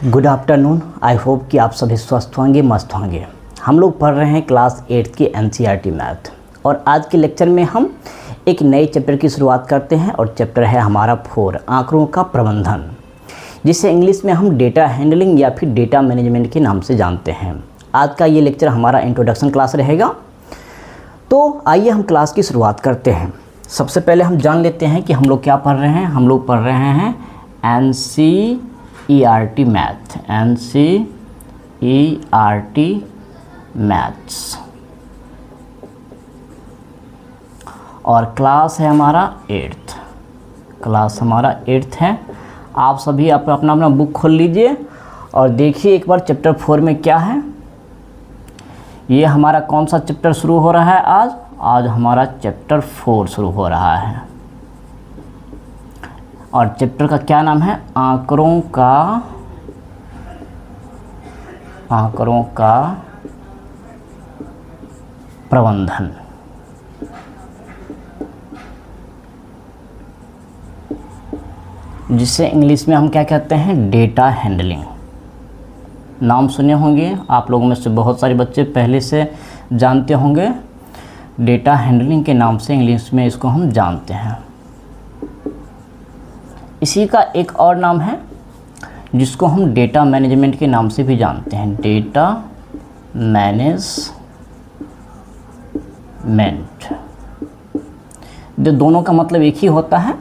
Good afternoon. I hope कि आप सभी स्वस्थ होंगे, मस्त होंगे। हम लोग पढ़ रहे हैं क्लास 8 की एनसीईआरटी मैथ और आज के लेक्चर में हम एक नए चैप्टर की शुरुआत करते हैं और चैप्टर है हमारा 4 आंकड़ों का प्रबंधन, जिसे इंग्लिश में हम डेटा हैंडलिंग या फिर डेटा मैनेजमेंट के नाम से जानते हैं। आज का ये लेक्चर हमारा इंट्रोडक्शन क्लास रहेगा। तो आइए हम क्लास की शुरुआत करते हैं। सबसे पहले हम जान लेते हैं कि हम लोग क्या पढ़ रहे हैं। हम लोग पढ़ रहे हैं एनसीईआरटी मैथ, एनसीईआरटी मैथ्स, और क्लास है हमारा 8th। क्लास हमारा 8th है। आप सभी अपना अपना बुक खोल लीजिए और देखिए एक बार चैप्टर 4 में क्या है। ये हमारा कौन सा चैप्टर शुरू हो रहा है आज हमारा चैप्टर 4 शुरू हो रहा है और चैप्टर का क्या नाम है? आंकड़ों का प्रबंधन। जिसे इंग्लिश में हम क्या कहते हैं? Data handling. नाम सुने होंगे आप लोगों में से बहुत सारे बच्चे पहले से जानते होंगे। डेटा हैंडलिंग के नाम से इंग्लिश में इसको हम जानते हैं। इसी का एक और नाम है जिसको हम डेटा मैनेजमेंट के नाम से भी जानते हैं, डेटा मैनेजमेंट। दोनों का मतलब एक ही होता है।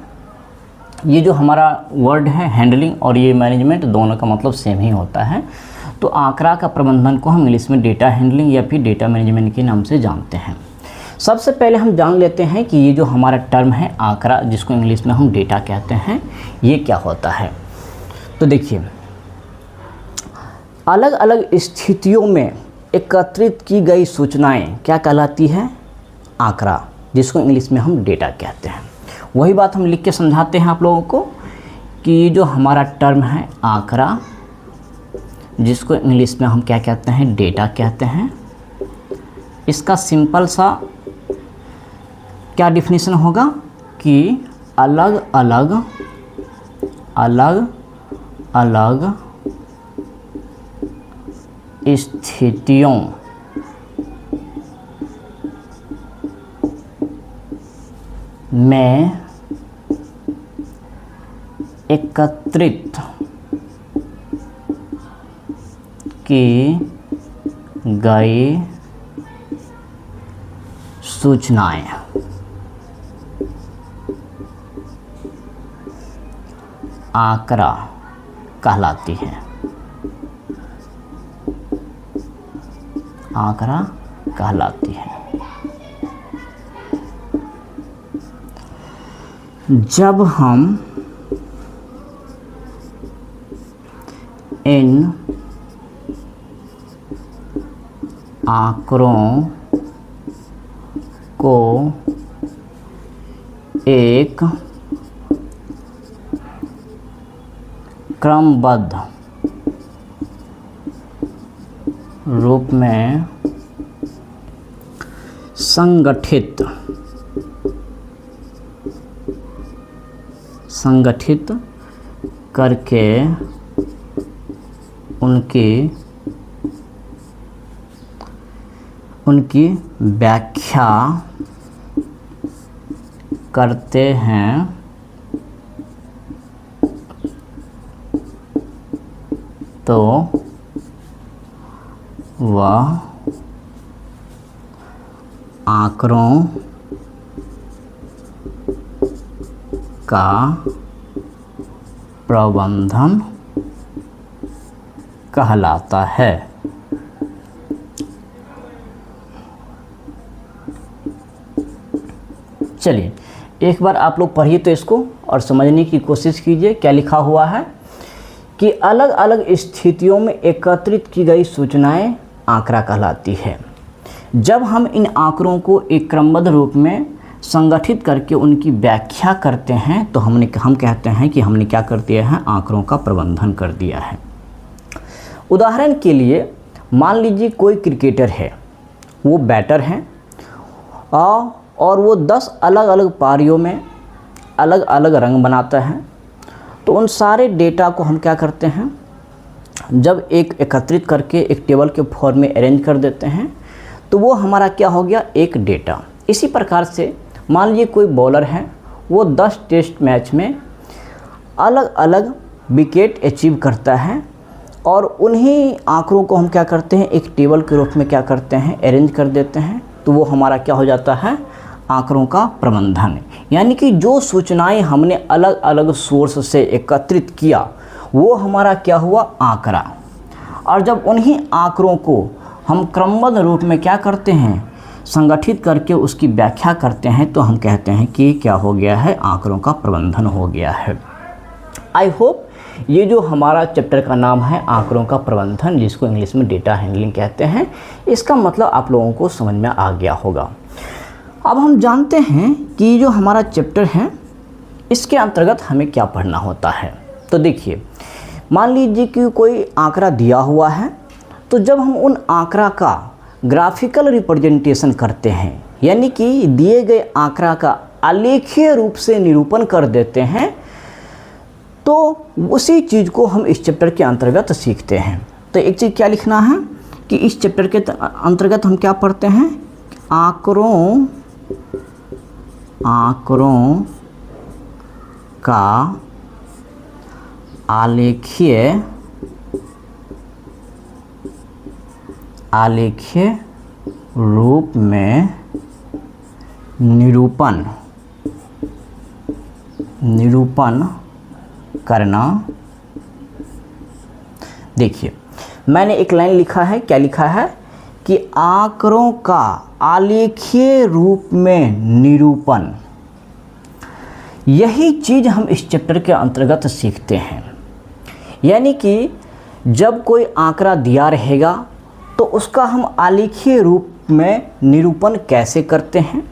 ये जो हमारा वर्ड है हैंडलिंग और ये मैनेजमेंट, दोनों का मतलब सेम ही होता है। तो आंकड़ा का प्रबंधन को हम इंग्लिश में डेटा हैंडलिंग या फिर डेटा मैनेजमेंट के नाम से जानते हैं। सबसे पहले हम जान लेते हैं कि ये जो हमारा टर्म है आंकड़ा, जिसको इंग्लिश में हम डेटा कहते हैं, ये क्या होता है। तो देखिए, अलग अलग स्थितियों में एकत्रित की गई सूचनाएं क्या कहलाती है? आंकड़ा, जिसको इंग्लिश में हम डेटा कहते हैं। वही बात हम लिख के समझाते हैं आप लोगों को कि ये जो हमारा टर्म है आंकड़ा, जिसको इंग्लिश में हम क्या कहते हैं? डेटा कहते हैं। इसका सिंपल सा क्या डिफिनीशन होगा कि अलग अलग स्थितियों में एकत्रित की गई सूचनाएं आंकड़ा कहलाती है। आंकड़ा कहलाती है। जब हम इन आंकड़ों को एक क्रमबद्ध रूप में संगठित करके उनकी व्याख्या करते हैं तो वह आंकड़ों का प्रबंधन कहलाता है। चलिए एक बार आप लोग पढ़िए तो इसको और समझने की कोशिश कीजिए। क्या लिखा हुआ है कि अलग अलग स्थितियों में एकत्रित की गई सूचनाएं आंकड़ा कहलाती है। जब हम इन आंकड़ों को एक क्रमबद्ध रूप में संगठित करके उनकी व्याख्या करते हैं तो हम कहते हैं कि हमने क्या कर दिया है? आंकड़ों का प्रबंधन कर दिया है। उदाहरण के लिए मान लीजिए कोई क्रिकेटर है, वो बैटर हैं और वो 10 अलग अलग पारियों में अलग अलग रंग बनाता है। तो उन सारे डेटा को हम क्या करते हैं, जब एक एकत्रित करके एक टेबल के फॉर्म में अरेंज कर देते हैं तो वो हमारा क्या हो गया, एक डेटा। इसी प्रकार से मान लीजिए कोई बॉलर है, वो 10 टेस्ट मैच में अलग अलग विकेट अचीव करता है और उन्हीं आंकड़ों को हम क्या करते हैं, एक टेबल के रूप में क्या करते हैं, अरेंज कर देते हैं। तो वो हमारा क्या हो जाता है, आंकड़ों का प्रबंधन। यानी कि जो सूचनाएं हमने अलग अलग सोर्स से एकत्रित किया वो हमारा क्या हुआ, आंकड़ा। और जब उन्हीं आंकड़ों को हम क्रमबद्ध रूप में क्या करते हैं, संगठित करके उसकी व्याख्या करते हैं, तो हम कहते हैं कि क्या हो गया है, आंकड़ों का प्रबंधन हो गया है। आई होप ये जो हमारा चैप्टर का नाम है आंकड़ों का प्रबंधन, जिसको इंग्लिश में डेटा हैंडलिंग कहते हैं, इसका मतलब आप लोगों को समझ में आ गया होगा। अब हम जानते हैं कि जो हमारा चैप्टर है इसके अंतर्गत हमें क्या पढ़ना होता है। तो देखिए, मान लीजिए कि कोई आंकड़ा दिया हुआ है, तो जब हम उन आंकड़ा का ग्राफिकल रिप्रेजेंटेशन करते हैं, यानी कि दिए गए आंकड़ा का आलेखीय रूप से निरूपण कर देते हैं, तो उसी चीज़ को हम इस चैप्टर के अंतर्गत सीखते हैं। तो एक चीज़ क्या लिखना है कि इस चैप्टर के अंतर्गत हम क्या पढ़ते हैं, आंकड़ों का आलेखीय रूप में निरूपण करना। देखिए, मैंने एक लाइन लिखा है, क्या लिखा है कि आंकड़ों का आलेखीय रूप में निरूपण। यही चीज़ हम इस चैप्टर के अंतर्गत सीखते हैं। यानी कि जब कोई आंकड़ा दिया रहेगा तो उसका हम आलेखीय रूप में निरूपण कैसे करते हैं,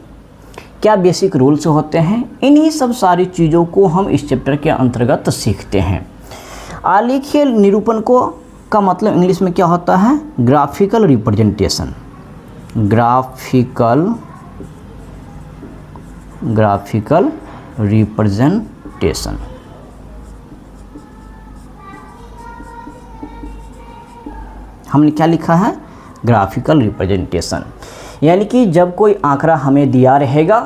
क्या बेसिक रूल्स होते हैं, इन्हीं सब सारी चीज़ों को हम इस चैप्टर के अंतर्गत सीखते हैं। आलेखीय निरूपण को का मतलब इंग्लिश में क्या होता है, ग्राफिकल रिप्रेजेंटेशन। Graphical representation. हमने क्या लिखा है, ग्राफिकल रिप्रेजेंटेशन। यानी कि जब कोई आंकड़ा हमें दिया रहेगा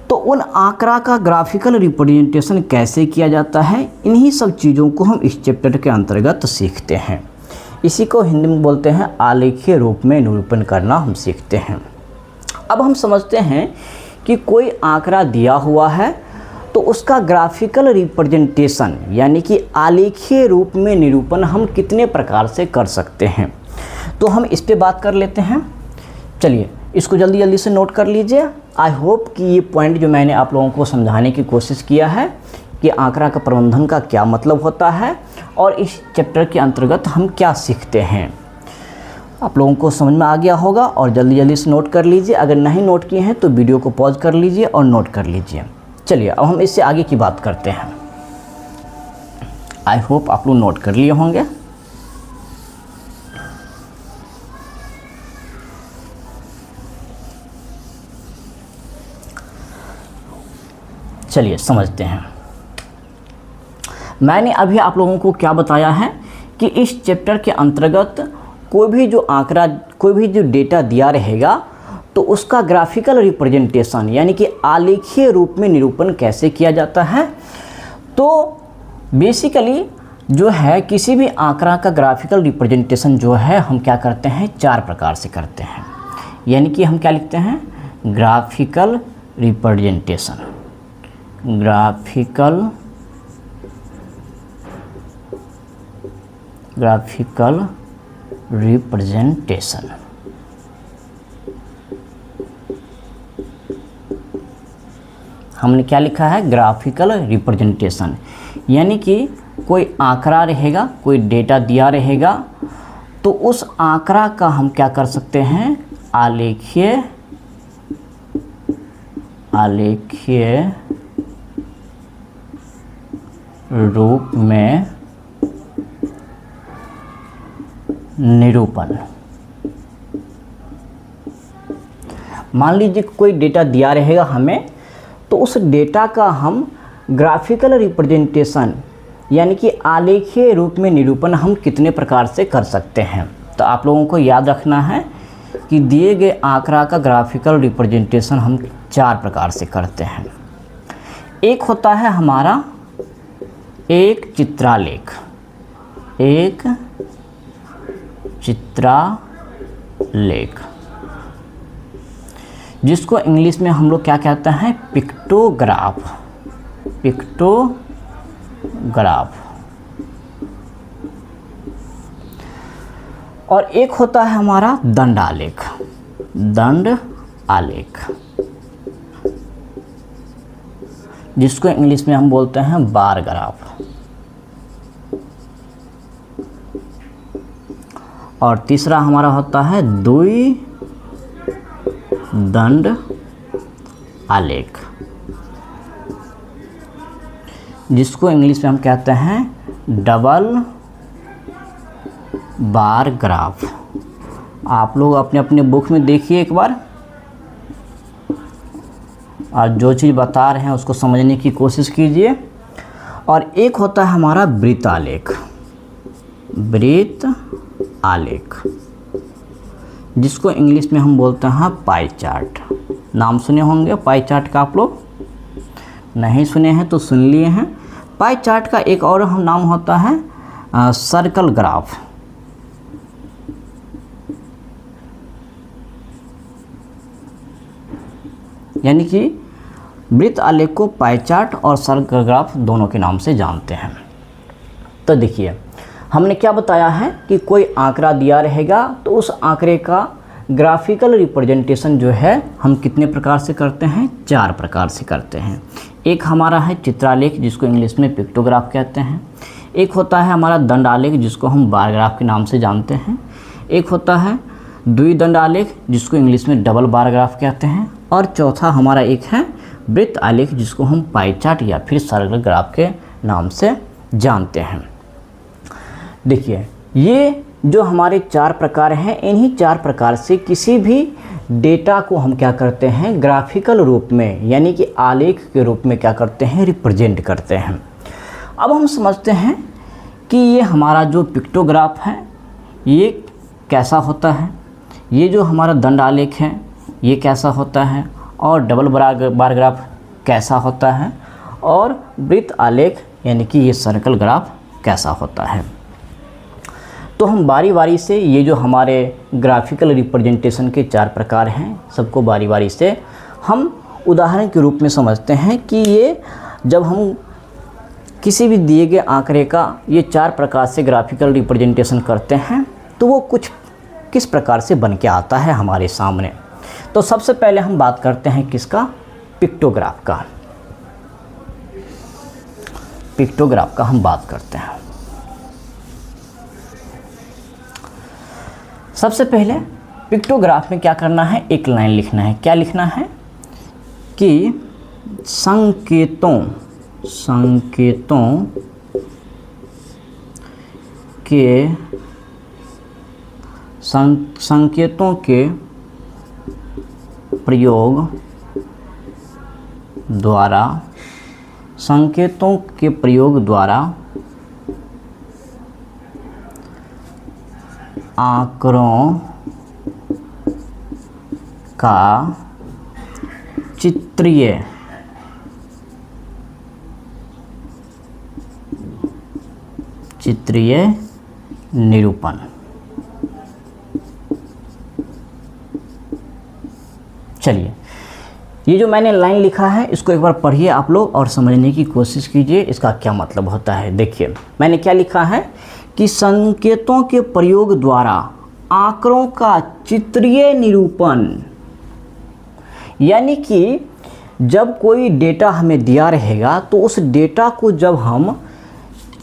तो उन आंकड़ा का ग्राफिकल रिप्रेजेंटेशन कैसे किया जाता है, इन्हीं सब चीज़ों को हम इस चैप्टर के अंतर्गत सीखते हैं। इसी को हिंदी में बोलते हैं आलेखीय रूप में निरूपण करना, हम सीखते हैं। अब हम समझते हैं कि कोई आंकड़ा दिया हुआ है तो उसका ग्राफिकल रिप्रेजेंटेशन यानी कि आलेखीय रूप में निरूपण हम कितने प्रकार से कर सकते हैं, तो हम इस पे बात कर लेते हैं। चलिए इसको जल्दी जल्दी से नोट कर लीजिए। आई होप कि ये पॉइंट जो मैंने आप लोगों को समझाने की कोशिश किया है कि आंकड़ा का प्रबंधन का क्या मतलब होता है और इस चैप्टर के अंतर्गत हम क्या सीखते हैं, आप लोगों को समझ में आ गया होगा। और जल्दी जल्दी से नोट कर लीजिए, अगर नहीं नोट किए हैं तो वीडियो को पॉज कर लीजिए और नोट कर लीजिए। चलिए अब हम इससे आगे की बात करते हैं। आई होप आप लोग नोट कर लिए होंगे। चलिए समझते हैं। मैंने अभी आप लोगों को क्या बताया है कि इस चैप्टर के अंतर्गत कोई भी जो आंकड़ा, कोई भी जो डेटा दिया रहेगा तो उसका ग्राफिकल रिप्रेजेंटेशन यानी कि आलेखीय रूप में निरूपण कैसे किया जाता है। तो बेसिकली जो है किसी भी आंकड़ा का ग्राफिकल रिप्रेजेंटेशन जो है हम क्या करते हैं, 4 प्रकार से करते हैं। यानी कि हम क्या लिखते हैं, ग्राफिकल रिप्रेजेंटेशन। Graphical representation. हमने क्या लिखा है, ग्राफिकल रिप्रेजेंटेशन। यानी कि कोई आंकड़ा रहेगा, कोई डेटा दिया रहेगा तो उस आंकड़ा का हम क्या कर सकते हैं, आलेखीय रूप में निरूपण। मान लीजिए कोई डेटा दिया रहेगा हमें, तो उस डेटा का हम ग्राफिकल रिप्रेजेंटेशन यानी कि आलेखीय रूप में निरूपण हम कितने प्रकार से कर सकते हैं। तो आप लोगों को याद रखना है कि दिए गए आंकड़ा का ग्राफिकल रिप्रेजेंटेशन हम 4 प्रकार से करते हैं। एक होता है हमारा एक चित्रालेख, एक चित्रालेख, जिसको इंग्लिश में हम लोग क्या कहते हैं, पिक्टोग्राफ, पिक्टोग्राफ। और एक होता है हमारा दंड आलेख, दंड आलेख, जिसको इंग्लिश में हम बोलते हैं बार ग्राफ। और तीसरा हमारा होता है द्विदंड आलेख, जिसको इंग्लिश में हम कहते हैं डबल बार ग्राफ। आप लोग अपने अपने बुक में देखिए एक बार, और जो चीज़ बता रहे हैं उसको समझने की कोशिश कीजिए। और एक होता है हमारा वृत्त आलेख, वृत्त आलेख, जिसको इंग्लिश में हम बोलते हैं पाई चार्ट। नाम सुने होंगे पाई चार्ट का, आप लोग नहीं सुने हैं तो सुन लिए हैं। पाई चार्ट का एक और हम नाम होता है सर्कल ग्राफ। यानी कि वृत्त आलेख को पाई चार्ट और सर्कल ग्राफ दोनों के नाम से जानते हैं। तो देखिए हमने क्या बताया है कि कोई आंकड़ा दिया रहेगा तो उस आंकड़े का ग्राफिकल रिप्रेजेंटेशन जो है हम कितने प्रकार से करते हैं, 4 प्रकार से करते हैं। एक हमारा है चित्रालेख, जिसको इंग्लिश में पिक्टोग्राफ कहते हैं। एक होता है हमारा दंड आलेख, जिसको हम बार ग्राफ के नाम से जानते हैं। एक होता है द्विदंड आलेख, जिसको इंग्लिश में डबल बार ग्राफ कहते हैं। और चौथा हमारा एक है वृत्त आलेख, जिसको हम पाई चार्ट या फिर सर्कल ग्राफ के नाम से जानते हैं। देखिए ये जो हमारे 4 प्रकार हैं, इन्हीं 4 प्रकार से किसी भी डेटा को हम क्या करते हैं, ग्राफिकल रूप में यानी कि आलेख के रूप में क्या करते हैं, रिप्रेजेंट करते हैं। अब हम समझते हैं कि ये हमारा जो पिक्टोग्राफ है ये कैसा होता है, ये जो हमारा दंड आलेख है ये कैसा होता है, और डबल बार ग्राफ कैसा होता है, और वृत्त आलेख यानी कि ये सर्कल ग्राफ कैसा होता है। तो हम बारी बारी से ये जो हमारे ग्राफिकल रिप्रेजेंटेशन के 4 प्रकार हैं सबको बारी बारी से हम उदाहरण के रूप में समझते हैं कि ये जब हम किसी भी दिए गए आंकड़े का ये 4 प्रकार से ग्राफिकल रिप्रेजेंटेशन करते हैं तो वो कुछ किस प्रकार से बन के आता है हमारे सामने। तो सबसे पहले हम बात करते हैं किसका, पिक्टोग्राफ का। पिक्टोग्राफ का हम बात करते हैं। सबसे पहले पिक्टोग्राफ में क्या करना है, एक लाइन लिखना है। क्या लिखना है कि संकेतों के प्रयोग द्वारा आंकड़ों का चित्रीय निरूपण। चलिए ये जो मैंने लाइन लिखा है इसको एक बार पढ़िए आप लोग और समझने की कोशिश कीजिए इसका क्या मतलब होता है। देखिए मैंने क्या लिखा है कि संकेतों के प्रयोग द्वारा आंकड़ों का चित्रीय निरूपण, यानी कि जब कोई डेटा हमें दिया रहेगा तो उस डेटा को जब हम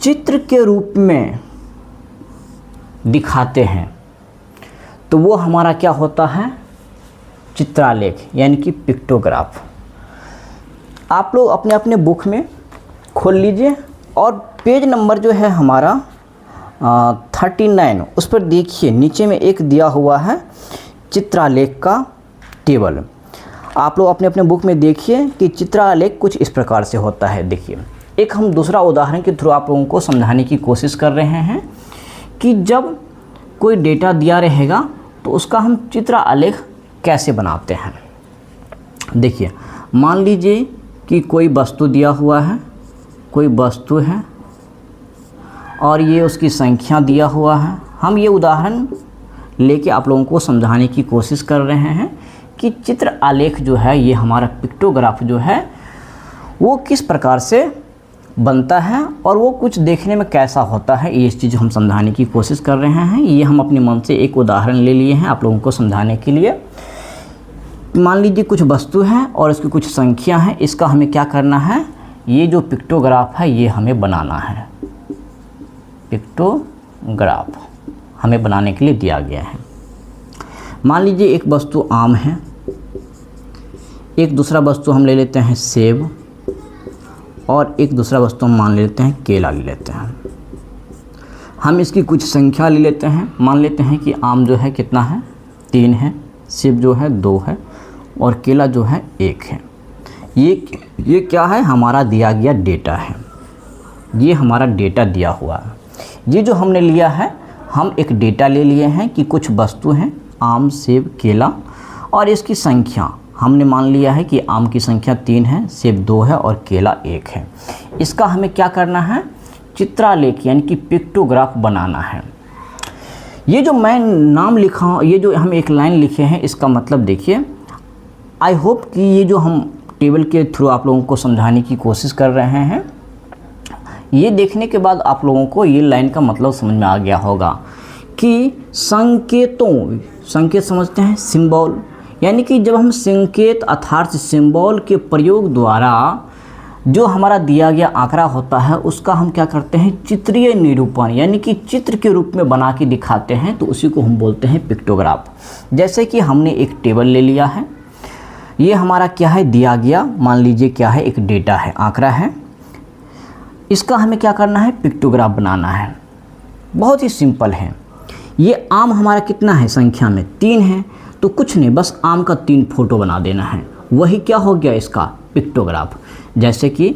चित्र के रूप में दिखाते हैं तो वो हमारा क्या होता है, चित्रालेख यानी कि पिक्टोग्राफ। आप लोग अपने अपने बुक में खोल लीजिए और पेज नंबर जो है हमारा 39 उस पर देखिए, नीचे में एक दिया हुआ है चित्रालेख का टेबल। आप लोग अपने अपने बुक में देखिए कि चित्रालेख कुछ इस प्रकार से होता है। देखिए एक हम दूसरा उदाहरण के थ्रू आप लोगों को समझाने की कोशिश कर रहे हैं कि जब कोई डेटा दिया रहेगा तो उसका हम चित्र आलेख कैसे बनाते हैं। देखिए, मान लीजिए कि कोई वस्तु दिया हुआ है, कोई वस्तु है और ये उसकी संख्या दिया हुआ है। हम ये उदाहरण लेके आप लोगों को समझाने की कोशिश कर रहे हैं कि चित्र आलेख जो है, ये हमारा पिक्टोग्राफ जो है वो किस प्रकार से बनता है और वो कुछ देखने में कैसा होता है, ये चीज़ हम समझाने की कोशिश कर रहे हैं। ये हम अपने मन से एक उदाहरण ले लिए हैं आप लोगों को समझाने के लिए। मान लीजिए कुछ वस्तु है और इसकी कुछ संख्या है, इसका हमें क्या करना है, ये जो पिक्टोग्राफ है ये हमें बनाना है। पिक्टोग्राफ हमें बनाने के लिए दिया गया है। मान लीजिए एक वस्तु आम है, एक दूसरा वस्तु हम ले लेते हैं सेब, और एक दूसरा वस्तु हम मान लेते हैं केला ले लेते हैं। हम इसकी कुछ संख्या ले लेते हैं। मान लेते हैं कि आम जो है कितना है, 3 है, सेब जो है 2 है और केला जो है 1 है। ये क्या है, हमारा दिया गया डेटा है। ये हमारा डेटा दिया हुआ है। ये जो हमने लिया है, हम एक डेटा ले लिए हैं कि कुछ वस्तु हैं आम, सेब, केला, और इसकी संख्या हमने मान लिया है कि आम की संख्या 3 है, सेब 2 है और केला 1 है। इसका हमें क्या करना है, चित्रालेख यानी कि पिक्टोग्राफ बनाना है। ये जो मैं नाम लिखा हूँ, ये जो हम एक लाइन लिखे हैं, इसका मतलब देखिए, आई होप कि ये जो हम टेबल के थ्रू आप लोगों को समझाने की कोशिश कर रहे हैं, ये देखने के बाद आप लोगों को ये लाइन का मतलब समझ में आ गया होगा कि संकेत समझते हैं, सिंबल, यानी कि जब हम संकेत अर्थात सिंबल के प्रयोग द्वारा जो हमारा दिया गया आंकड़ा होता है उसका हम क्या करते हैं, चित्रीय निरूपण यानी कि चित्र के रूप में बना के दिखाते हैं, तो उसी को हम बोलते हैं पिक्टोग्राफ। जैसे कि हमने एक टेबल ले लिया है, ये हमारा क्या है, दिया गया, मान लीजिए क्या है, एक डेटा है, आंकड़ा है। इसका हमें क्या करना है, पिक्टोग्राफ बनाना है। बहुत ही सिंपल है। ये आम हमारा कितना है, संख्या में 3 है, तो कुछ नहीं, बस आम का 3 फोटो बना देना है, वही क्या हो गया इसका पिक्टोग्राफ। जैसे कि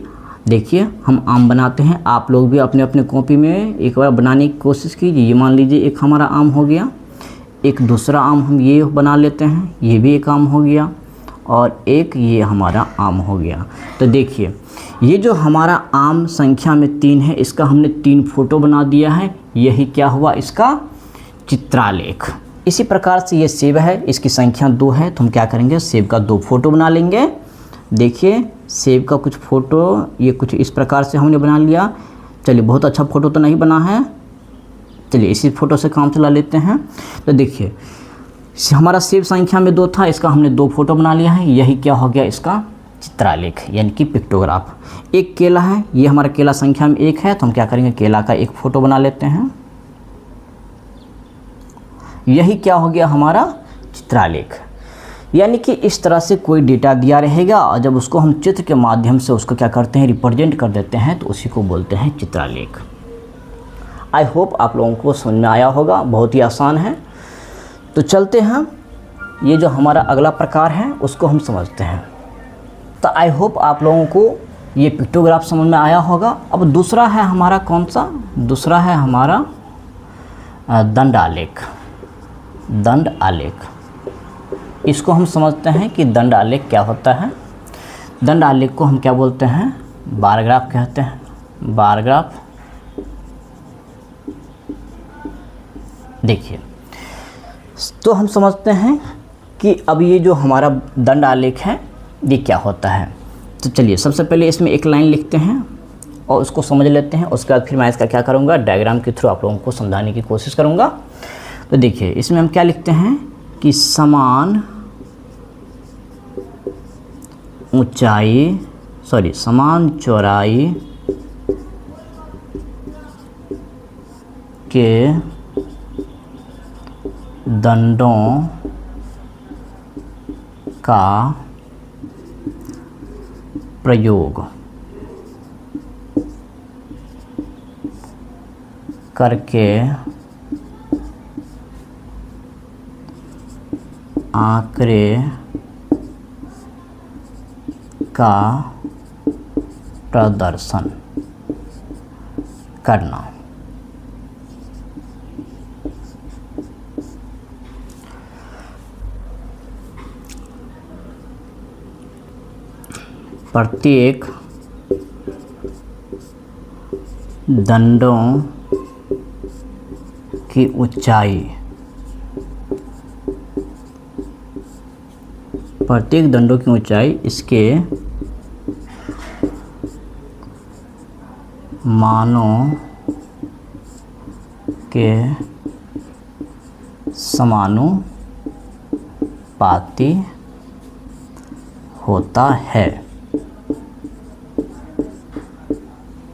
देखिए हम आम बनाते हैं, आप लोग भी अपने अपने कॉपी में एक बार बनाने की कोशिश कीजिए। ये मान लीजिए एक हमारा आम हो गया, एक दूसरा आम हम ये बना लेते हैं, ये भी एक आम हो गया, और एक ये हमारा आम हो गया। तो देखिए ये जो हमारा आम संख्या में 3 है, इसका हमने 3 फोटो बना दिया है, यही क्या हुआ, इसका चित्रालेख। इसी प्रकार से ये सेब है, इसकी संख्या 2 है, तो हम क्या करेंगे, सेब का 2 फोटो बना लेंगे। देखिए सेब का कुछ फ़ोटो ये कुछ इस प्रकार से हमने बना लिया। चलिए, बहुत अच्छा फ़ोटो तो नहीं बना है, चलिए इसी फ़ोटो से काम चला लेते हैं। तो देखिए हमारा सेब संख्या में 2 था, इसका हमने 2 फोटो बना लिया है, यही क्या हो गया, इसका चित्रालेख यानी कि पिक्टोग्राफ। एक केला है, ये हमारा केला संख्या में 1 है, तो हम क्या करेंगे, केला का 1 फोटो बना लेते हैं, यही क्या हो गया, हमारा चित्रालेख। यानी कि इस तरह से कोई डेटा दिया रहेगा और जब उसको हम चित्र के माध्यम से उसको क्या करते हैं, रिप्रेजेंट कर देते हैं, तो उसी को बोलते हैं चित्रालेख। आई होप आप लोगों को समझ में आया होगा, बहुत ही आसान है। तो चलते हैं, ये जो हमारा अगला प्रकार है उसको हम समझते हैं। तो आई होप आप लोगों को ये पिक्टोग्राफ समझ में आया होगा। अब दूसरा है हमारा कौन सा, दूसरा है हमारा दंड आलेख। दंड आलेख, इसको हम समझते हैं कि दंड आलेख क्या होता है। दंड आलेख को हम क्या बोलते हैं, बार ग्राफ कहते हैं, बार ग्राफ। देखिए तो हम समझते हैं कि अब ये जो हमारा दंड आलेख है ये क्या होता है। तो चलिए सबसे पहले इसमें एक लाइन लिखते हैं और उसको समझ लेते हैं, उसके बाद फिर मैं इसका क्या करूँगा, डायग्राम के थ्रू आप लोगों को समझाने की कोशिश करूँगा। तो देखिए इसमें हम क्या लिखते हैं कि समान ऊंचाई समान चौड़ाई के दंडों का प्रयोग करके आंकड़े का प्रदर्शन करना। प्रत्येक दंडों की ऊंचाई, प्रत्येक दंडों की ऊंचाई इसके मानों के समानुपाती होता है।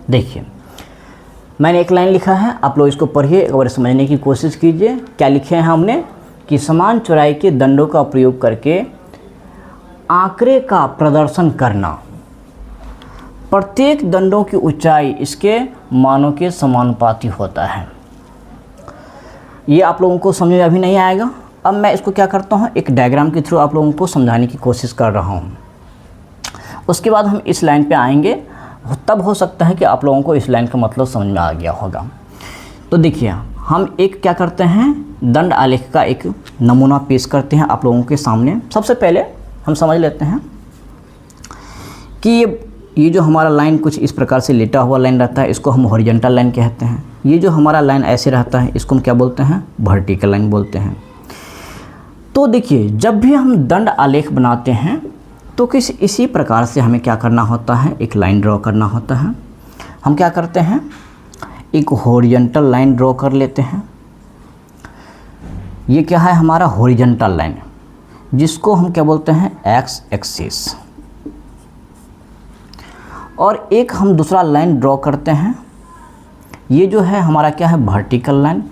देखिए, मैंने एक लाइन लिखा है, आप लोग इसको पढ़िए, एक बार समझने की कोशिश कीजिए। क्या लिखे हैं हमने कि समान चौड़ाई के दंडों का प्रयोग करके आंकड़े का प्रदर्शन करना। प्रत्येक दंडों की ऊंचाई इसके मानों के समानुपाती होता है। ये आप लोगों को समझ में अभी नहीं आएगा। अब मैं इसको क्या करता हूँ, एक डायग्राम के थ्रू आप लोगों को समझाने की कोशिश कर रहा हूँ। उसके बाद हम इस लाइन पे आएंगे, तब हो सकता है कि आप लोगों को इस लाइन का मतलब समझ में आ गया होगा। तो देखिए, हम एक क्या करते हैं, दंड आलेख का एक नमूना पेश करते हैं आप लोगों के सामने। सबसे पहले हम समझ लेते हैं कि ये जो हमारा लाइन कुछ इस प्रकार से लेटा हुआ लाइन रहता है, इसको हम हॉरिजॉन्टल लाइन कहते हैं। ये जो हमारा लाइन ऐसे रहता है, इसको हम क्या बोलते हैं, वर्टिकल लाइन बोलते हैं। तो देखिए, जब भी हम दंड आलेख बनाते हैं तो इसी प्रकार से हमें क्या करना होता है, एक लाइन ड्रॉ करना होता है। हम क्या करते हैं, एक हॉरिजॉन्टल लाइन ड्रॉ कर लेते हैं। ये क्या है, हमारा हॉरिजॉन्टल लाइन, जिसको हम क्या बोलते हैं, एक्स एक्सिस। और एक हम दूसरा लाइन ड्रॉ करते हैं, ये जो है हमारा क्या है, वर्टिकल लाइन,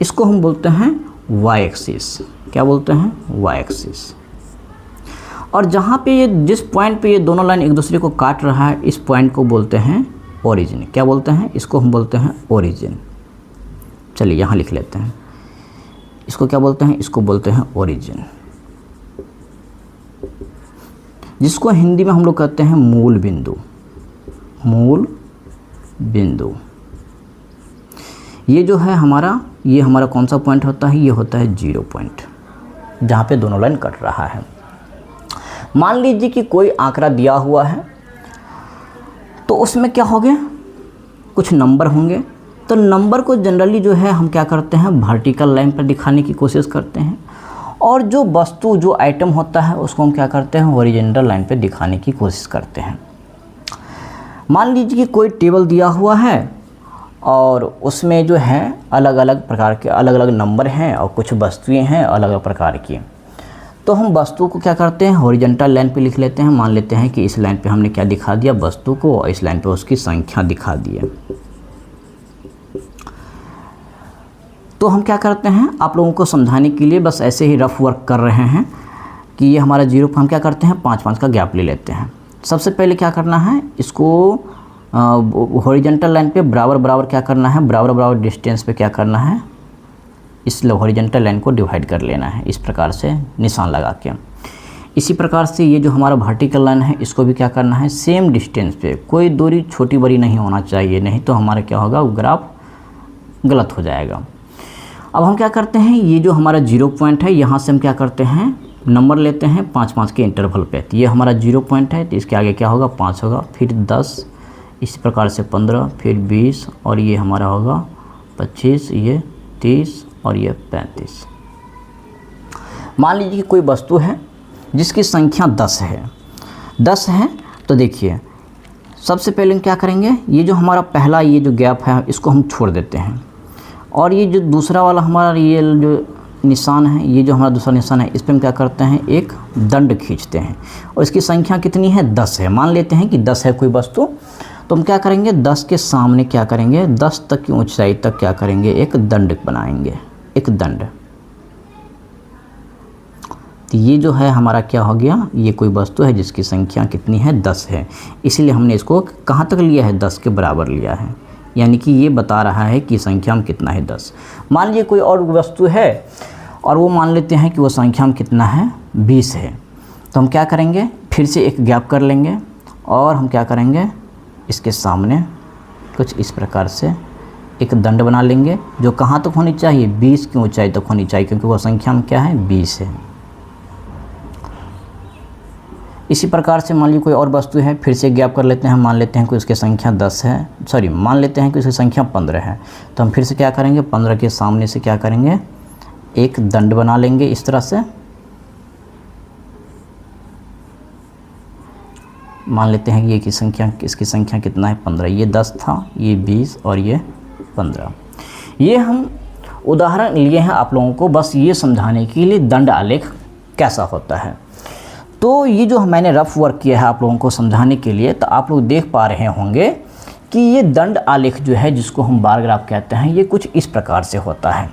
इसको हम बोलते हैं वाई एक्सिस। क्या बोलते हैं, वाई एक्सिस। और जहाँ पे ये जिस पॉइंट पे ये दोनों लाइन एक दूसरे को काट रहा है, इस पॉइंट को बोलते हैं ओरिजिन। क्या बोलते हैं, इसको हम बोलते हैं ओरिजिन। चलिए यहाँ लिख लेते हैं, इसको क्या बोलते हैं, इसको बोलते हैं ओरिजिन, जिसको हिंदी में हम लोग कहते हैं मूल बिंदु। मूल बिंदु ये जो है हमारा, ये हमारा कौन सा पॉइंट होता है, ये होता है 0 पॉइंट, जहाँ पे दोनों लाइन कट रहा है। मान लीजिए कि कोई आंकड़ा दिया हुआ है, तो उसमें क्या होंगे, कुछ नंबर होंगे। तो नंबर को जनरली जो है हम क्या करते हैं, वर्टिकल लाइन पर दिखाने की कोशिश करते हैं, और जो वस्तु, जो आइटम होता है, उसको हम क्या करते हैं, हॉरिजॉन्टल लाइन पर दिखाने की कोशिश करते हैं। मान लीजिए कि कोई टेबल दिया हुआ है और उसमें जो है अलग अलग प्रकार के अलग अलग नंबर हैं और कुछ वस्तुएं हैं अलग अलग प्रकार की। तो हम वस्तु को क्या करते हैं, हॉरिजॉन्टल लाइन पे लिख लेते हैं। मान लेते हैं कि इस लाइन पे हमने क्या दिखा दिया, वस्तु को, और इस लाइन पे उसकी संख्या दिखा दी है। तो हम क्या करते हैं, आप लोगों को समझाने के लिए बस ऐसे ही रफ वर्क कर रहे हैं कि ये हमारा 0 पर हम क्या करते हैं, 5-5 का गैप ले लेते हैं। सबसे पहले क्या करना है, इसको हॉरिजॉन्टल लाइन पे बराबर बराबर क्या करना है, बराबर बराबर डिस्टेंस पे क्या करना है, इस हॉरिजॉन्टल लाइन को डिवाइड कर लेना है, इस प्रकार से निशान लगा के। इसी प्रकार से ये जो हमारा वर्टिकल लाइन है, इसको भी क्या करना है, सेम डिस्टेंस पे, कोई दूरी छोटी बड़ी नहीं होना चाहिए, नहीं तो हमारा क्या होगा, ग्राफ गलत हो जाएगा। अब हम क्या करते हैं, ये जो हमारा 0 पॉइंट है, यहाँ से हम क्या करते हैं, नंबर लेते हैं 5-5 के इंटरवल पे। तो ये हमारा 0 पॉइंट है, तो इसके आगे क्या होगा, 5 होगा, फिर 10, इस प्रकार से 15, फिर 20, और ये हमारा होगा 25, ये 30 और ये 35। मान लीजिए कि कोई वस्तु है जिसकी संख्या 10 है। तो देखिए, सबसे पहले हम क्या करेंगे, ये जो हमारा पहला ये जो गैप है, इसको हम छोड़ देते हैं, और ये जो दूसरा वाला हमारा ये जो निशान है, ये जो हमारा दूसरा निशान है, इस पर हम क्या करते हैं, एक दंड खींचते हैं, और इसकी संख्या कितनी है, 10 है। मान लेते हैं कि 10 है कोई वस्तु, तो हम क्या करेंगे, 10 के सामने क्या करेंगे, 10 तक की ऊंचाई तक क्या करेंगे, एक दंड बनाएंगे, एक दंड। तो ये जो है हमारा क्या हो गया, ये कोई वस्तु है जिसकी संख्या कितनी है, 10 है, इसलिए हमने इसको कहाँ तक लिया है, 10 के बराबर लिया है, यानी कि ये बता रहा है कि संख्या में कितना है, 10। मान लीजिए कोई और वस्तु है और वो मान लेते हैं कि वो संख्या में कितना है, 20 है। तो हम क्या करेंगे, फिर से एक गैप कर लेंगे, और हम क्या करेंगे, इसके सामने कुछ इस प्रकार से एक दंड बना लेंगे जो कहाँ तक होनी चाहिए, 20 की ऊंचाई तक होनी चाहिए, क्योंकि वह संख्या में क्या है, 20 है। इसी प्रकार से मान लीजिए कोई और वस्तु है, फिर से ज्ञाप कर लेते हैं, मान लेते हैं कि उसकी संख्या 10 है, सॉरी मान लेते हैं कि उसकी संख्या 15 है। तो हम फिर से क्या करेंगे, 15 के सामने से क्या करेंगे, एक दंड बना लेंगे इस तरह से। मान लेते हैं कि ये की संख्या, इसकी संख्या कितना है, 15, ये 10 था, ये 20 और ये 15। ये हम उदाहरण लिए हैं आप लोगों को बस ये समझाने के लिए दंड आलेख कैसा होता है। तो ये जो मैंने रफ वर्क किया है आप लोगों को समझाने के लिए, तो आप लोग देख पा रहे होंगे कि ये दंड आलेख जो है, जिसको हम बार ग्राफ कहते हैं, ये कुछ इस प्रकार से होता है।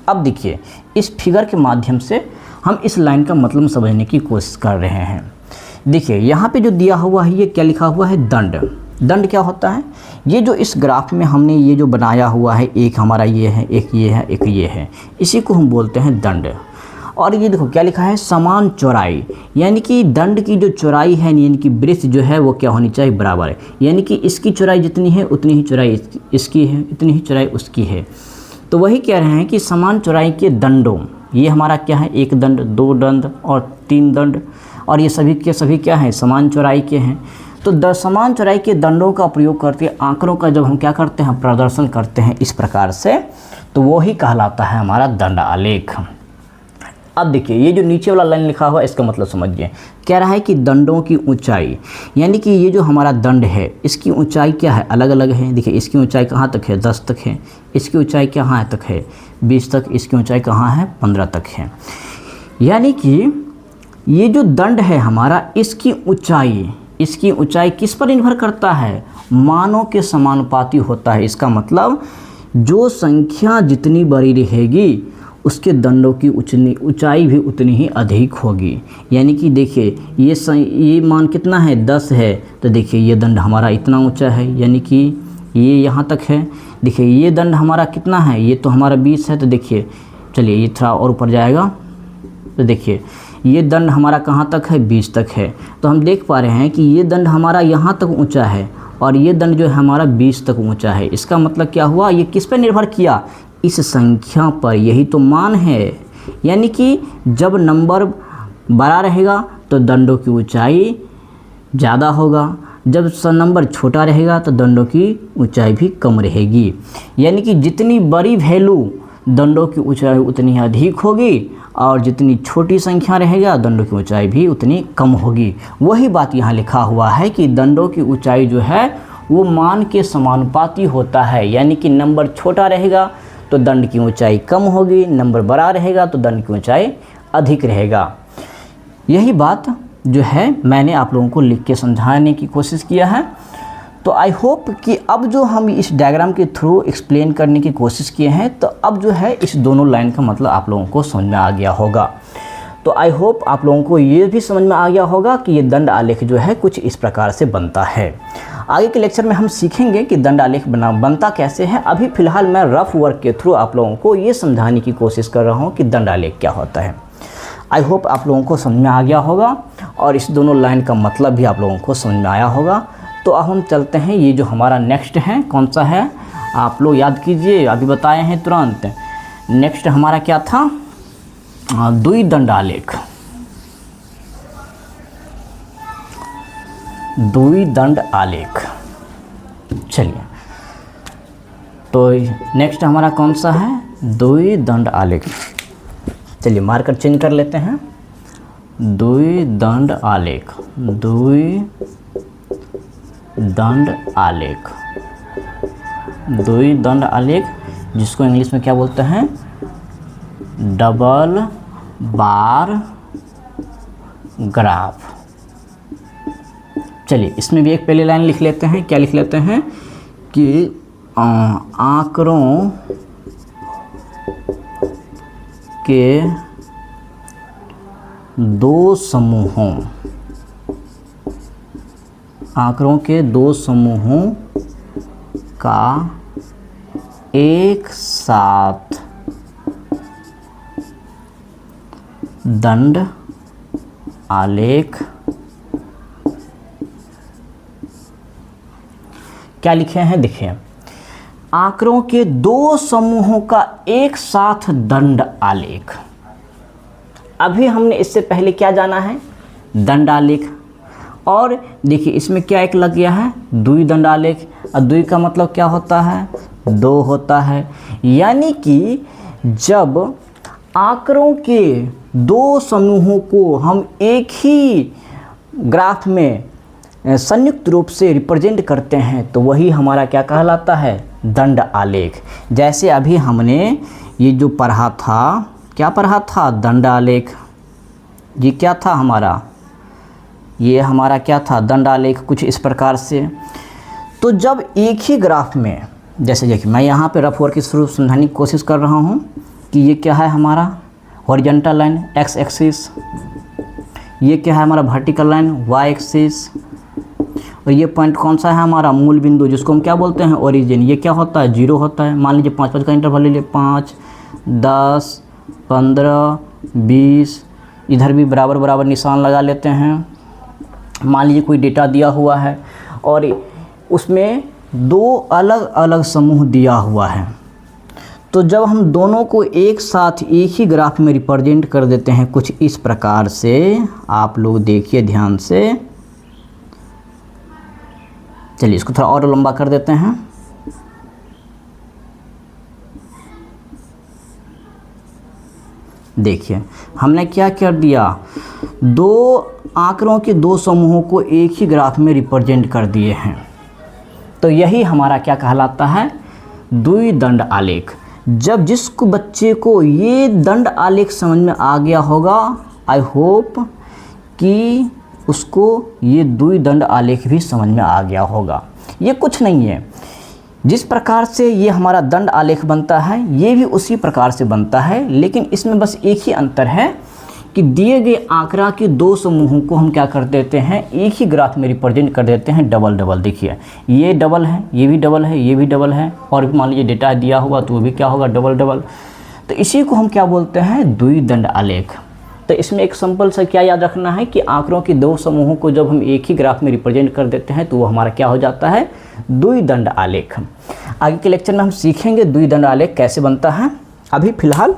अब देखिए, इस फिगर के माध्यम से हम इस लाइन का मतलब समझने की कोशिश कर रहे हैं। देखिए यहाँ पे जो दिया हुआ है, ये क्या लिखा हुआ है, दंड। दंड क्या होता है, ये जो इस ग्राफ में हमने ये जो बनाया हुआ है, एक हमारा ये है, एक ये है, एक ये है, इसी को हम बोलते हैं दंड। और ये देखो क्या लिखा है, समान चौड़ाई, यानी कि दंड की जो चौड़ाई है, यानी कि ब्रेथ जो है वो क्या होनी चाहिए, बराबर है। यानी कि इसकी चौड़ाई जितनी है उतनी ही चौड़ाई इसकी है, इतनी ही चौड़ाई उसकी है। तो वही कह रहे हैं कि समान चौड़ाई के दंडों, ये हमारा क्या है, एक दंड, दो दंड और तीन दंड, और ये सभी के सभी क्या हैं, समान चौड़ाई के हैं। तो समान चौड़ाई के दंडों का प्रयोग करके आंकड़ों का जब हम क्या करते हैं, प्रदर्शन करते हैं इस प्रकार से, तो वो ही कहलाता है हमारा दंड आलेख। अब देखिए, ये जो नीचे वाला लाइन लिखा हुआ है, इसका मतलब समझिए, कह रहा है कि दंडों की ऊंचाई, यानी कि ये जो हमारा दंड है, इसकी ऊंचाई क्या है, अलग अलग है। देखिए इसकी ऊंचाई कहाँ तक है, 10 तक है। इसकी ऊंचाई कहाँ तक है, 20 तक। इसकी ऊंचाई कहाँ है, 15 तक है। यानी कि ये जो दंड है हमारा, इसकी ऊंचाई किस पर निर्भर करता है, मानों के समानुपाती होता है। इसका मतलब जो संख्या जितनी बड़ी रहेगी, उसके दंडों की ऊंचाई भी उतनी ही अधिक होगी। यानी कि देखिए ये मान कितना है, 10 है, तो देखिए ये दंड हमारा इतना ऊंचा है, यानी कि ये यहाँ तक है। देखिए ये दंड हमारा कितना है, ये तो हमारा 20 है, तो देखिए चलिए ये थोड़ा और ऊपर जाएगा, तो देखिए ये दंड हमारा कहाँ तक है, 20 तक है। तो हम देख पा रहे हैं कि ये दंड हमारा यहाँ तक ऊंचा है और ये दंड जो है हमारा 20 तक ऊंचा है। इसका मतलब क्या हुआ, ये किस पर निर्भर किया, इस संख्या पर। यही तो मान है। यानी कि जब नंबर बड़ा रहेगा तो दंडों की ऊंचाई ज़्यादा होगा, जब नंबर छोटा रहेगा तो दंडों की ऊंचाई भी कम रहेगी। यानी कि जितनी बड़ी वैल्यू, दंडों की ऊंचाई उतनी अधिक होगी, और जितनी छोटी संख्या रहेगा दंडों की ऊंचाई भी उतनी कम होगी। वही बात यहाँ लिखा हुआ है कि दंडों की ऊंचाई जो है वो मान के समानुपाती होता है। यानी कि नंबर छोटा रहेगा तो दंड की ऊंचाई कम होगी, नंबर बड़ा रहेगा तो दंड की ऊंचाई अधिक रहेगा। यही बात जो है मैंने आप लोगों को लिख के समझाने की कोशिश किया है। तो आई होप कि अब जो हम इस डायग्राम के थ्रू एक्सप्लेन करने की कोशिश किए हैं, तो अब जो है इस दोनों लाइन का मतलब आप लोगों को समझ में आ गया होगा। तो आई होप आप लोगों को ये भी समझ में आ गया होगा कि ये दंड आलेख जो है कुछ इस प्रकार से बनता है। आगे के लेक्चर में हम सीखेंगे कि दंड आलेख बनता कैसे है। अभी फ़िलहाल मैं रफ वर्क के थ्रू आप लोगों को ये समझाने की कोशिश कर रहा हूँ कि दंड आलेख क्या होता है। आई होप आप लोगों को समझ में आ गया होगा और इस दोनों लाइन का मतलब भी आप लोगों को समझ में आया होगा। तो अब हम चलते हैं, ये जो हमारा नेक्स्ट है कौन सा है, आप लोग याद कीजिए, अभी बताए हैं तुरंत। नेक्स्ट हमारा क्या था, द्विदंड आलेख। द्विदंड आलेख। चलिए, तो नेक्स्ट हमारा कौन सा है, द्विदंड आलेख। चलिए मार्कर चेंज कर लेते हैं। द्विदंड आलेख, द्विदंड आलेख, द्विदंड आलेख, जिसको इंग्लिश में क्या बोलते हैं, डबल बार ग्राफ। चलिए इसमें भी एक पहले लाइन लिख लेते हैं। क्या लिख लेते हैं कि आंकड़ों के दो समूहों, आंकड़ों के दो समूहों का एक साथ दंड आलेख। क्या लिखे हैं, देखिए आंकड़ों के दो समूहों का एक साथ दंड आलेख। अभी हमने इससे पहले क्या जाना है, दंड आलेख। और देखिए इसमें क्या एक लग गया है, द्विदंड आलेख। और द्वि का मतलब क्या होता है, दो होता है। यानी कि जब आंकड़ों के दो समूहों को हम एक ही ग्राफ में संयुक्त रूप से रिप्रेजेंट करते हैं तो वही हमारा क्या कहलाता है, दंड आलेख। जैसे अभी हमने ये जो पढ़ा था, क्या पढ़ा था, दंड आलेख। ये क्या था हमारा, ये हमारा क्या था, दंड आलेख, कुछ इस प्रकार से। तो जब एक ही ग्राफ में, जैसे देखिए मैं यहाँ पे रफ वर्क के स्वरूप समझाने की कोशिश कर रहा हूँ कि ये क्या है हमारा हॉरिजॉन्टल लाइन एक्स एक्सिस, ये क्या है हमारा वर्टिकल लाइन वाई एक्सिस, और ये पॉइंट कौन सा है हमारा मूल बिंदु, जिसको हम क्या बोलते हैं, ओरिजिन। ये क्या होता है, जीरो होता है। मान लीजिए 5 5 का इंटरवल ले लिए, 5 10 15 20, इधर भी बराबर बराबर निशान लगा लेते हैं। मान लीजिए कोई डेटा दिया हुआ है और उसमें दो अलग अलग समूह दिया हुआ है, तो जब हम दोनों को एक साथ एक ही ग्राफ में रिप्रेजेंट कर देते हैं कुछ इस प्रकार से, आप लोग देखिए ध्यान से। चलिए इसको थोड़ा और लंबा कर देते हैं। देखिए हमने क्या कर दिया, दो आंकड़ों के दो समूहों को एक ही ग्राफ में रिप्रेजेंट कर दिए हैं। तो यही हमारा क्या कहलाता है, द्विदंड आलेख। जब जिसको बच्चे को ये दंड आलेख समझ में आ गया होगा, आई होप कि उसको ये द्विदंड आलेख भी समझ में आ गया होगा। ये कुछ नहीं है, जिस प्रकार से ये हमारा दंड आलेख बनता है ये भी उसी प्रकार से बनता है, लेकिन इसमें बस एक ही अंतर है कि दिए गए आंकड़ा के दो समूहों को हम क्या कर देते हैं, एक ही ग्राफ में रिप्रेजेंट कर देते हैं डबल डबल। देखिए ये डबल है, ये भी डबल है, ये भी डबल है, और मान लीजिए डेटा दिया हुआ तो वो भी क्या होगा, डबल डबल। तो इसी को हम क्या बोलते हैं, द्विदंड आलेख। तो इसमें एक सिंपल सा क्या याद रखना है कि आंकड़ों के दो समूहों को जब हम एक ही ग्राफ में रिप्रेजेंट कर देते हैं तो वो हमारा क्या हो जाता है, द्विदंड आलेख। आगे के लेक्चर में हम सीखेंगे द्विदंड आलेख कैसे बनता है। अभी फिलहाल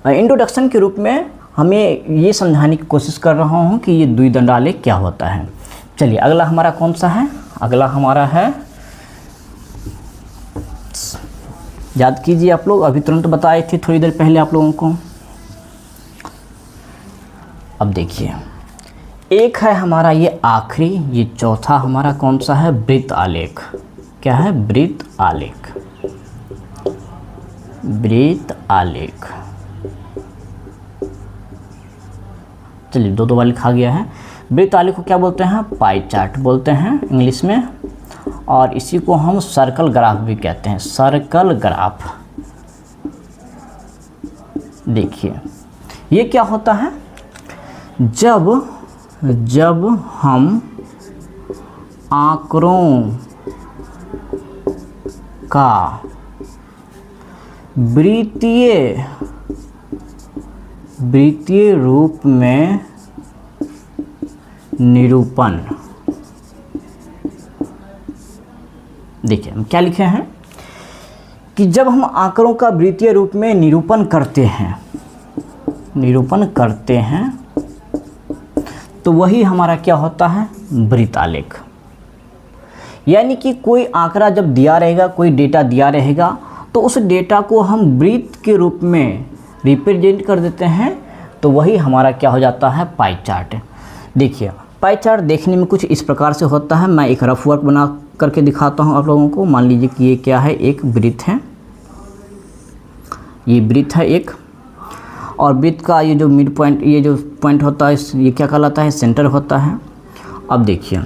इंट्रोडक्शन के रूप में हमें ये समझाने की कोशिश कर रहा हूँ कि ये द्विदंड आलेख क्या होता है। चलिए अगला हमारा कौन सा है, अगला हमारा है, याद कीजिए आप लोग, अभी तुरंत बताए थे थोड़ी देर पहले आप लोगों को। अब देखिए एक है हमारा ये आखिरी, ये चौथा हमारा कौन सा है, वृत्त आलेख। क्या है, वृत्त आलेख, वृत्त आलेख। चलिए दो बार लिखा गया है। वृत्त आलेख को क्या बोलते हैं, पाई चार्ट बोलते हैं इंग्लिश में, और इसी को हम सर्कल ग्राफ भी कहते हैं, सर्कल ग्राफ। देखिए ये क्या होता है, जब हम आंकड़ों का वृत्तीय रूप में निरूपण, देखिए हम क्या लिखे हैं कि जब हम आंकड़ों का वृत्तीय रूप में निरूपण करते हैं तो वही हमारा क्या होता है, वृत्त आलेख। यानी कि कोई आंकड़ा जब दिया रहेगा, कोई डेटा दिया रहेगा, तो उस डेटा को हम वृत्त के रूप में रिप्रेजेंट कर देते हैं, तो वही हमारा क्या हो जाता है, पाई चार्ट। देखिए पाई चार्ट देखने में कुछ इस प्रकार से होता है। मैं एक रफ वर्क बना करके दिखाता हूँ आप लोगों को। मान लीजिए कि ये क्या है, एक वृत्त है, ये वृत्त है एक, और वृत्त का ये जो मिड पॉइंट, ये जो पॉइंट होता है, ये क्या कहलाता है, सेंटर होता है। अब देखिए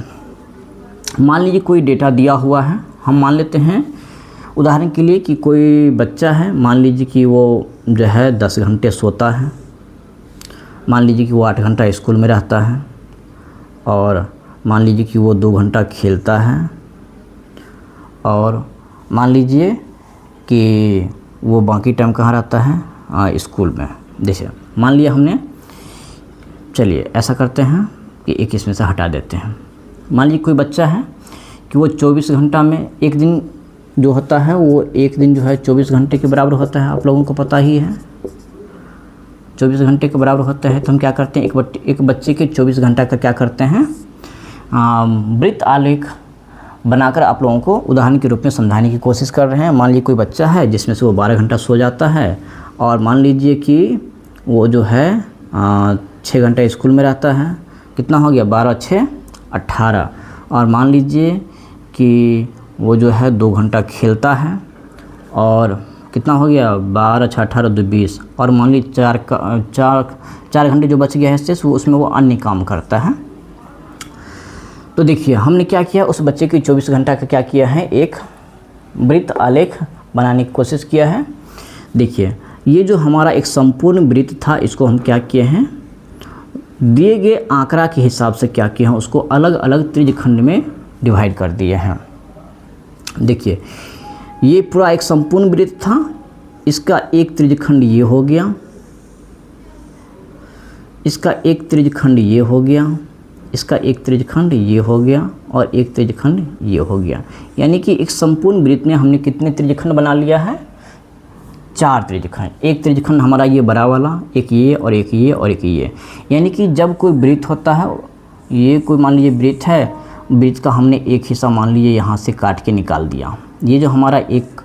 मान लीजिए कोई डेटा दिया हुआ है, हम मान लेते हैं उदाहरण के लिए कि कोई बच्चा है, मान लीजिए कि वो जो है 10 घंटे सोता है, मान लीजिए कि वो 8 घंटा स्कूल में रहता है, और मान लीजिए कि वो 2 घंटा खेलता है, और मान लीजिए कि वो बाकी टाइम कहाँ रहता है, स्कूल में। देखिए मान लिया हमने, चलिए ऐसा करते हैं कि एक इसमें से हटा देते हैं। मान लीजिए कोई बच्चा है कि वो 24 घंटा में एक दिन जो होता है वो एक दिन जो है 24 घंटे के बराबर होता है, आप लोगों को पता ही है 24 घंटे के बराबर होता है। तो हम क्या करते हैं, एक बच्चे के 24 घंटा का क्या करते हैं वृत्त आलेख बनाकर आप लोगों को उदाहरण के रूप में समझाने की कोशिश कर रहे हैं। मान लीजिए कोई बच्चा है जिसमें से वो 12 घंटा सो जाता है, और मान लीजिए कि वो जो है 6 घंटा स्कूल में रहता है, कितना हो गया 12 6 18, और मान लीजिए कि वो जो है 2 घंटा खेलता है, और कितना हो गया 12 6 18 2 20, और मान लीजिए 4 घंटे जो बच गया है शेष, उसमें वो अन्य काम करता है। तो देखिए हमने क्या किया, उस बच्चे की 24 घंटा का क्या किया है, एक वृत्त आलेख बनाने की कोशिश किया है। देखिए ये जो हमारा एक संपूर्ण वृत्त था, इसको हम क्या किए हैं, दिए गए आंकड़ा के हिसाब से क्या किए हैं, उसको अलग अलग त्रिज्यखंड में डिवाइड कर दिए हैं। देखिए ये पूरा एक संपूर्ण वृत्त था, इसका एक त्रिज्यखंड ये हो गया, इसका एक त्रिज्यखंड ये हो गया, इसका एक त्रिज्यखंड ये हो गया, और एक त्रिज्यखंड ये हो गया। यानी कि एक संपूर्ण वृत्त में हमने कितने त्रिज्यखंड बना लिया है, 4 त्रिज्यखंड। एक त्रिज्यखंड हमारा ये बड़ा वाला, एक ये और एक ये और एक ये। यानी कि जब कोई वृत्त होता है, ये कोई मान लीजिए वृत्त है, वृत्त का हमने एक हिस्सा मान लीजिए यहाँ से काट के निकाल दिया, ये जो हमारा एक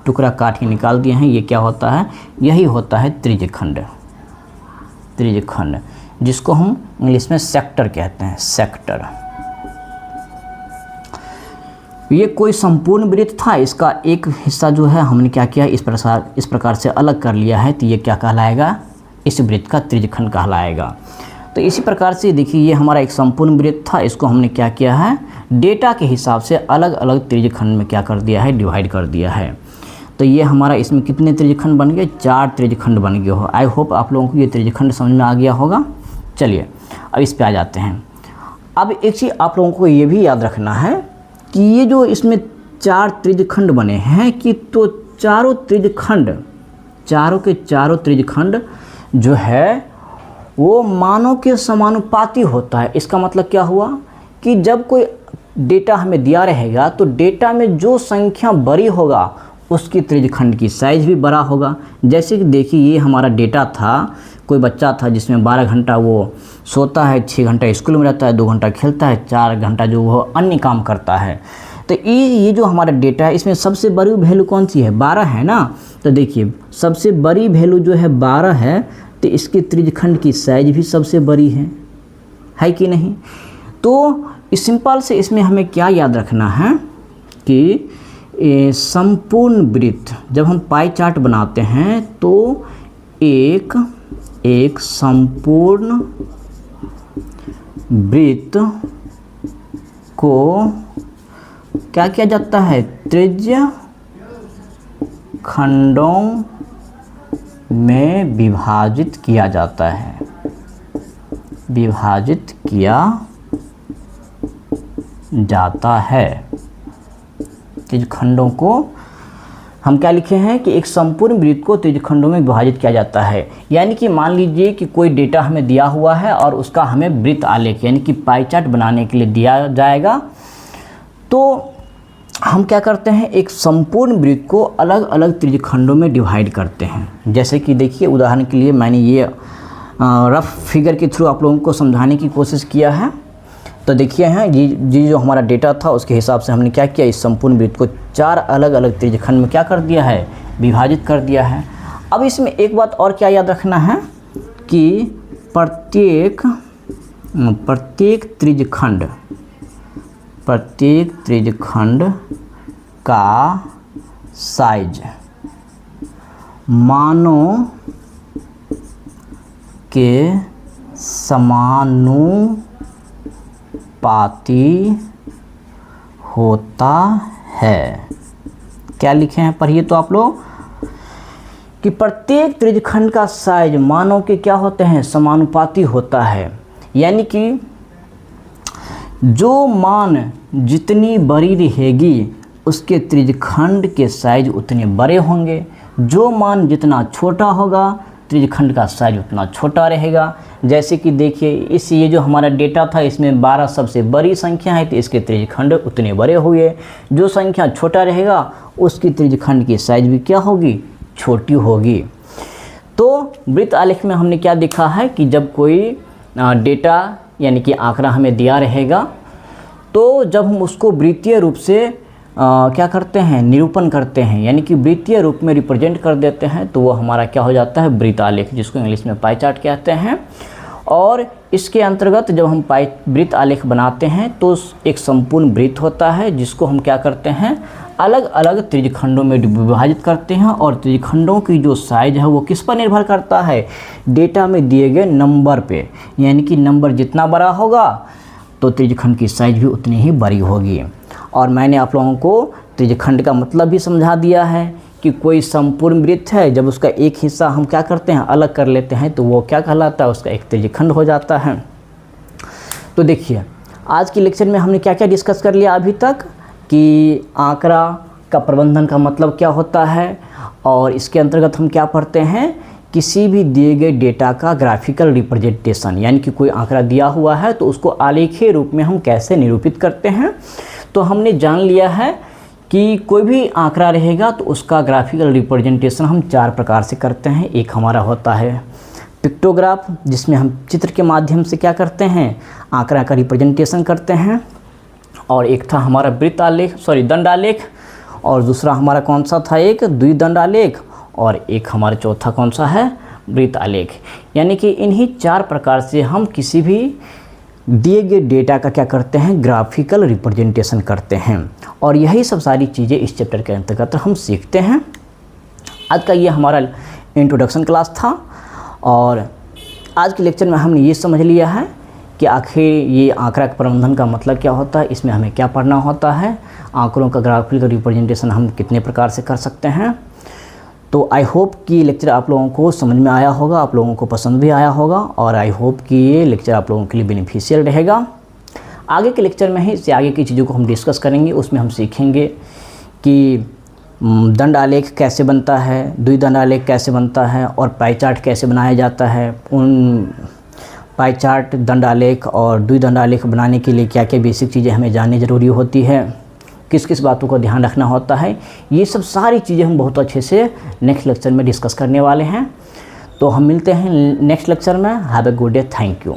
टुकड़ा काट के निकाल दिया है, ये क्या होता है, यही होता है त्रिज्यखंड। त्रिज्यखंड जिसको हम इंग्लिश में सेक्टर कहते हैं, सेक्टर। ये कोई संपूर्ण वृत्त था, इसका एक हिस्सा जो है हमने क्या किया, इस प्रकार से अलग कर लिया है, तो ये क्या कहलाएगा, इस वृत्त का त्रिज्यखंड कहलाएगा। तो इसी प्रकार से देखिए ये हमारा एक संपूर्ण वृत्त था, इसको हमने क्या किया है, डेटा के हिसाब से अलग अलग त्रिज्यखंड में क्या कर दिया है, डिवाइड कर दिया है। तो ये हमारा इसमें कितने त्रिज्यखंड बन गए, 4 त्रिज्यखंड बन गए हो। आई होप आप लोगों को ये त्रिज्यखंड समझ में आ गया होगा। चलिए अब इस पे आ जाते हैं। अब एक चीज़ आप लोगों को ये भी याद रखना है कि ये जो इसमें 4 त्रिज्यखंड बने हैं, कि तो चारों त्रिज्यखंड, चारों के चारों त्रिज्यखंड जो है वो मानों के समानुपाती होता है। इसका मतलब क्या हुआ कि जब कोई डेटा हमें दिया रहेगा, तो डेटा में जो संख्या बड़ी होगा उसकी त्रिज्यखंड की साइज भी बड़ा होगा। जैसे कि देखिए ये हमारा डेटा था, कोई बच्चा था जिसमें 12 घंटा वो सोता है, 6 घंटा स्कूल में रहता है, 2 घंटा खेलता है, 4 घंटा जो वो अन्य काम करता है। तो ये जो हमारा डेटा है, इसमें सबसे बड़ी वैल्यू कौन सी है, 12 है ना। तो देखिए सबसे बड़ी वैल्यू जो है 12 है, तो इसके त्रिज्यखंड की साइज भी सबसे बड़ी है कि नहीं। तो इस सिंपल से इसमें हमें क्या याद रखना है कि संपूर्ण वृत्त, जब हम पाई चार्ट बनाते हैं तो एक संपूर्ण वृत्त को क्या किया जाता है, त्रिज्य खंडों में विभाजित किया जाता है, विभाजित किया जाता है। त्रिज्यखंडों को हम क्या लिखे हैं कि एक संपूर्ण वृत्त को त्रिज्यखंडों में विभाजित किया जाता है। यानी कि मान लीजिए कि कोई डेटा हमें दिया हुआ है और उसका हमें वृत्त आलेख यानी कि पाई चार्ट बनाने के लिए दिया जाएगा, तो हम क्या करते हैं, एक संपूर्ण वृत्त को अलग अलग त्रिज्यखंडों में डिवाइड करते हैं। जैसे कि देखिए उदाहरण के लिए मैंने ये रफ फिगर के थ्रू आप लोगों को समझाने की कोशिश किया है। तो देखिए हैं ये जो हमारा डेटा था उसके हिसाब से हमने क्या किया, इस संपूर्ण वृत्त को 4 अलग अलग त्रिज्यखंड में क्या कर दिया है, विभाजित कर दिया है। अब इसमें एक बात और क्या याद रखना है कि प्रत्येक त्रिज्यखंड का साइज मानों के समानुपाती होता है। क्या लिखे हैं, पढ़िए तो आप लोग कि प्रत्येक त्रिज्यखंड का साइज मानों के क्या होते हैं, समानुपाती होता है। यानी कि जो मान जितनी बड़ी रहेगी उसके त्रिज्यखंड के साइज उतने बड़े होंगे, जो मान जितना छोटा होगा त्रिज्यखंड का साइज उतना छोटा रहेगा। जैसे कि देखिए इस ये जो हमारा डेटा था इसमें 12 सबसे बड़ी संख्या है तो इसके त्रिज्यखंड उतने बड़े हुए। जो संख्या छोटा रहेगा उसकी त्रिज्यखंड की साइज भी क्या होगी, छोटी होगी। तो वृत्त आलेख में हमने क्या देखा है कि जब कोई डेटा यानी कि आंकड़ा हमें दिया रहेगा तो जब हम उसको वृत्तीय रूप से क्या करते हैं, निरूपण करते हैं, यानी कि वृत्तीय रूप में रिप्रेजेंट कर देते हैं तो वो हमारा क्या हो जाता है, वृत्त आलेख, जिसको इंग्लिश में पाई चार्ट कहते हैं। और इसके अंतर्गत जब हम वृत्त आलेख बनाते हैं तो एक संपूर्ण वृत्त होता है जिसको हम क्या करते हैं, अलग अलग त्रिज्यखंडों में विभाजित करते हैं। और त्रिज्यखंडों की जो साइज है वो किस पर निर्भर करता है, डेटा में दिए गए नंबर पे, यानी कि नंबर जितना बड़ा होगा तो त्रिज्यखंड की साइज भी उतनी ही बड़ी होगी। और मैंने आप लोगों को त्रिज्यखंड का मतलब भी समझा दिया है कि कोई संपूर्ण वृत्त है, जब उसका एक हिस्सा हम क्या करते हैं, अलग कर लेते हैं तो वो क्या कहलाता है, उसका एक त्रिज्यखंड हो जाता है। तो देखिए आज की लेक्चर में हमने क्या क्या डिस्कस कर लिया अभी तक, कि आंकड़ा का प्रबंधन का मतलब क्या होता है, और इसके अंतर्गत हम क्या पढ़ते हैं, किसी भी दिए गए डेटा का ग्राफिकल रिप्रेजेंटेशन, यानी कि कोई आंकड़ा दिया हुआ है तो उसको आलेखीय रूप में हम कैसे निरूपित करते हैं। तो हमने जान लिया है कि कोई भी आंकड़ा रहेगा तो उसका ग्राफिकल रिप्रेजेंटेशन हम 4 प्रकार से करते हैं। एक हमारा होता है पिक्टोग्राफ, जिसमें हम चित्र के माध्यम से क्या करते हैं, आंकड़ा का रिप्रेजेंटेशन करते हैं। और एक था हमारा दंडालेख, और दूसरा हमारा कौन सा था, एक द्विदंड आलेख, और एक हमारा चौथा कौन सा है, वृत्त आलेख। यानी कि इन्हीं 4 प्रकार से हम किसी भी दिए गए डेटा का क्या करते हैं, ग्राफिकल रिप्रेजेंटेशन करते हैं। और यही सब सारी चीज़ें इस चैप्टर के अंतर्गत हम सीखते हैं। आज का ये हमारा इंट्रोडक्शन क्लास था, और आज के लेक्चर में हमने ये समझ लिया है कि आखिर ये आंकड़ा प्रबंधन का मतलब क्या होता है, इसमें हमें क्या पढ़ना होता है, आंकड़ों का ग्राफिकल रिप्रेजेंटेशन हम कितने प्रकार से कर सकते हैं। तो आई होप कि लेक्चर आप लोगों को समझ में आया होगा, आप लोगों को पसंद भी आया होगा, और आई होप कि ये लेक्चर आप लोगों के लिए बेनिफिशियल रहेगा। आगे के लेक्चर में ही इससे आगे की चीज़ों को हम डिस्कस करेंगे। उसमें हम सीखेंगे कि दंड आलेख कैसे बनता है, द्विदंड आलेख कैसे बनता है, और पाई चार्ट कैसे बनाया जाता है। उन पाई चार्ट, दंड आलेख और द्विदंड आलेख बनाने के लिए क्या क्या बेसिक चीज़ें हमें जाननी ज़रूरी होती है, किस किस बातों का ध्यान रखना होता है, ये सब सारी चीज़ें हम बहुत अच्छे से नेक्स्ट लेक्चर में डिस्कस करने वाले हैं। तो हम मिलते हैं नेक्स्ट लेक्चर में। Have a good day, thank you.